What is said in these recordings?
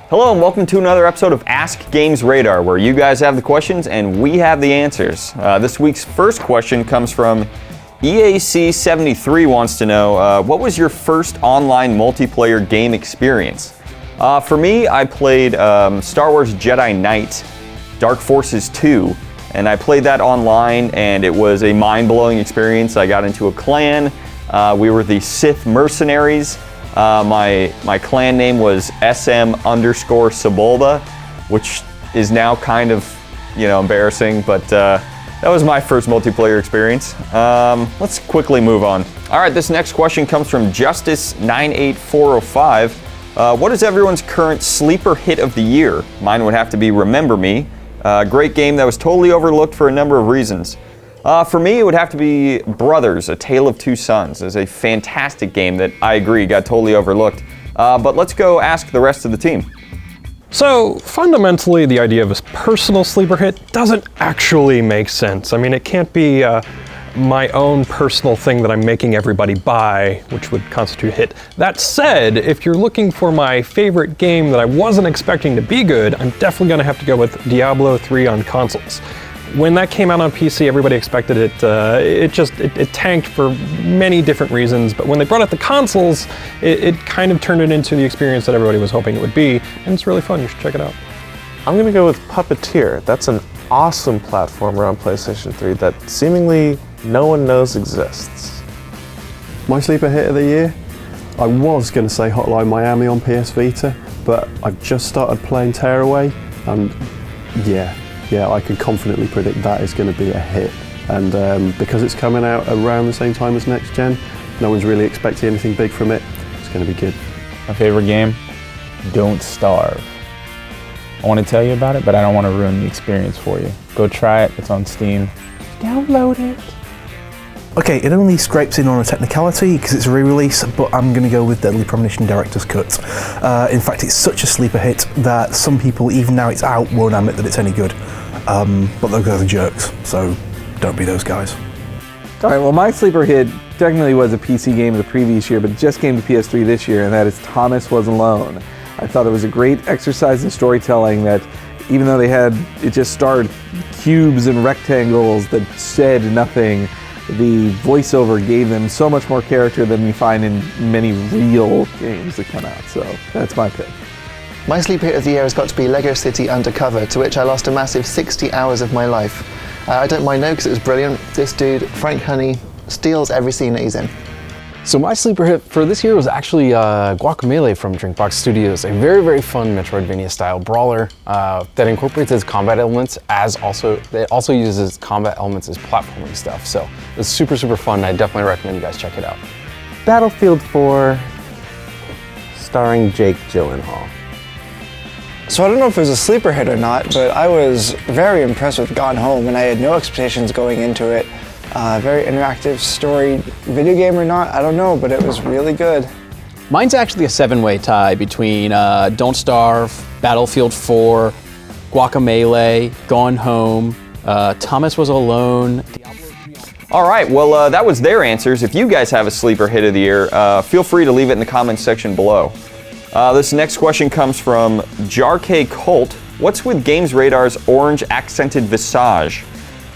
Hello and welcome to another episode of Ask GamesRadar, where you guys have the questions and we have the answers. This week's first question comes from EAC73 wants to know, what was your first online multiplayer game experience? For me, I played Star Wars Jedi Knight, Dark Forces 2, and I played that online and it was a mind-blowing experience. I got into a clan. We were the Sith mercenaries. My clan name was SM_Sebulba, which is now kind of, embarrassing, but that was my first multiplayer experience. Let's quickly move on. All right, this next question comes from Justice98405. What is everyone's current sleeper hit of the year? Mine would have to be Remember Me. Great game that was totally overlooked for a number of reasons. For me, it would have to be Brothers, A Tale of Two Sons. It's a fantastic game that I agree got totally overlooked. But let's go ask the rest of the team. So, fundamentally, the idea of a personal sleeper hit doesn't actually make sense. I mean, it can't be my own personal thing that I'm making everybody buy, which would constitute a hit. That said, if you're looking for my favorite game that I wasn't expecting to be good, I'm definitely going to have to go with Diablo 3 on consoles. When that came out on PC, everybody expected it. It tanked for many different reasons, but when they brought out the consoles, it kind of turned it into the experience that everybody was hoping it would be, and it's really fun. You should check it out. I'm gonna go with Puppeteer. That's an awesome platformer on PlayStation 3 that seemingly no one knows exists. My sleeper hit of the year? I was gonna say Hotline Miami on PS Vita, but I've just started playing Tearaway, and yeah, I can confidently predict that is going to be a hit. And because it's coming out around the same time as next gen, no one's really expecting anything big from it. It's going to be good. My favorite game, Don't Starve. I want to tell you about it, but I don't want to ruin the experience for you. Go try it, it's on Steam. Download it. Okay, it only scrapes in on a technicality because it's a re-release, but I'm going to go with Deadly Premonition Director's Cut. In fact, it's such a sleeper hit that some people, even now it's out, won't admit that it's any good. But those guys are jerks, so don't be those guys. All right, well, my sleeper hit technically was a PC game of the previous year, but it just came to PS3 this year, and that is Thomas Was Alone. I thought it was a great exercise in storytelling that, even though it just starred cubes and rectangles that said nothing, the voiceover gave them so much more character than you find in many real games that come out. So that's my pick. My sleeper hit of the year has got to be Lego City Undercover, to which I lost a massive 60 hours of my life. I don't mind now because it was brilliant. This dude, Frank Honey, steals every scene that he's in. So my sleeper hit for this year was actually Guacamelee from Drinkbox Studios, a very, very fun Metroidvania-style brawler that incorporates its combat elements it also uses combat elements as platforming stuff. So it's super, super fun. I definitely recommend you guys check it out. Battlefield 4, starring Jake Gyllenhaal. So I don't know if it was a sleeper hit or not, but I was very impressed with Gone Home, and I had no expectations going into it. Very interactive story, video game or not, I don't know, but it was really good. Mine's actually a seven-way tie between Don't Starve, Battlefield 4, Guacamelee, Gone Home, Thomas Was Alone. All right, well, that was their answers. If you guys have a sleeper hit of the year, feel free to leave it in the comments section below. This next question comes from JarkayColt. What's with GamesRadar's orange accented visage?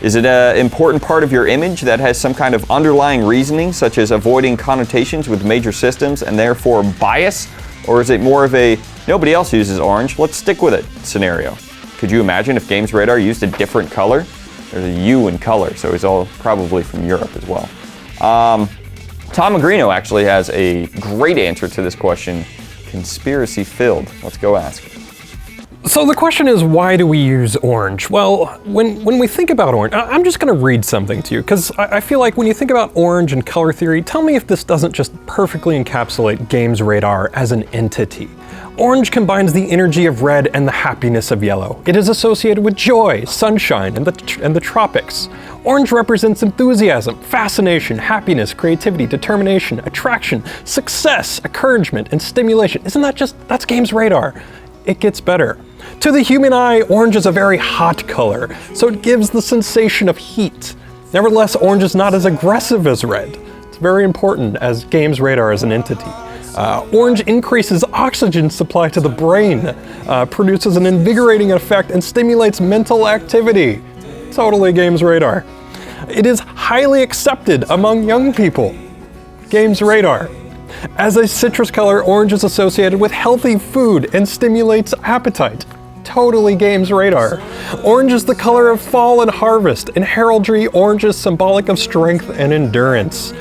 Is it an important part of your image that has some kind of underlying reasoning, such as avoiding connotations with major systems and therefore bias? Or is it more of a nobody else uses orange, let's stick with it scenario? Could you imagine if GamesRadar used a different color? There's a U in color, so he's all probably from Europe as well. Tom Magrino actually has a great answer to this question, conspiracy filled. Let's go ask. So the question is, why do we use orange? Well, when we think about orange, I'm just gonna read something to you, because I feel like when you think about orange and color theory, tell me if this doesn't just perfectly encapsulate GamesRadar as an entity. Orange combines the energy of red and the happiness of yellow. It is associated with joy, sunshine, and the tropics. Orange represents enthusiasm, fascination, happiness, creativity, determination, attraction, success, encouragement, and stimulation. That's GamesRadar. It gets better. To the human eye, orange is a very hot color, so it gives the sensation of heat. Nevertheless, orange is not as aggressive as red. It's very important as GamesRadar as an entity. Orange increases oxygen supply to the brain, produces an invigorating effect, and stimulates mental activity. Totally GamesRadar. It is highly accepted among young people. GamesRadar. As a citrus color, orange is associated with healthy food and stimulates appetite. Totally GamesRadar. Orange is the color of fall and harvest. In heraldry, orange is symbolic of strength and endurance.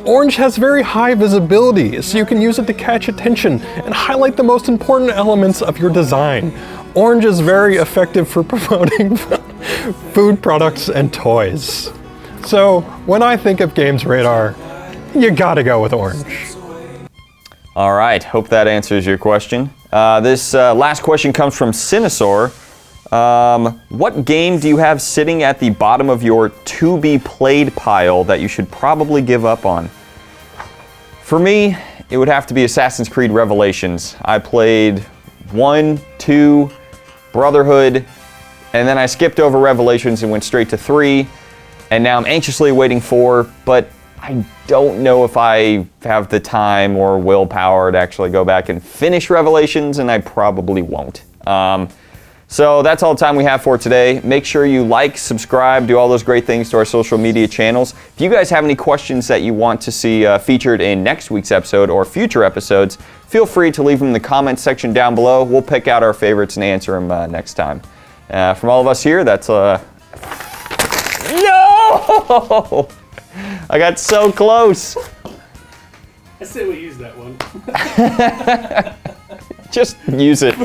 Orange has very high visibility, so you can use it to catch attention and highlight the most important elements of your design. Orange is very effective for promoting food products and toys. So, when I think of GamesRadar, you gotta go with orange. All right, hope that answers your question. This last question comes from Sinosaur. What game do you have sitting at the bottom of your to-be-played pile that you should probably give up on? For me, it would have to be Assassin's Creed Revelations. I played 1, 2, Brotherhood, and then I skipped over Revelations and went straight to 3, and now I'm anxiously waiting 4, but I don't know if I have the time or willpower to actually go back and finish Revelations, and I probably won't. So that's all the time we have for today. Make sure you like, subscribe, do all those great things to our social media channels. If you guys have any questions that you want to see featured in next week's episode or future episodes, feel free to leave them in the comments section down below. We'll pick out our favorites and answer them next time. From all of us here, that's... No! I got so close. I say we use that one. Just use it.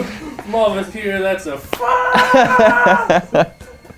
Marvelous here, that's a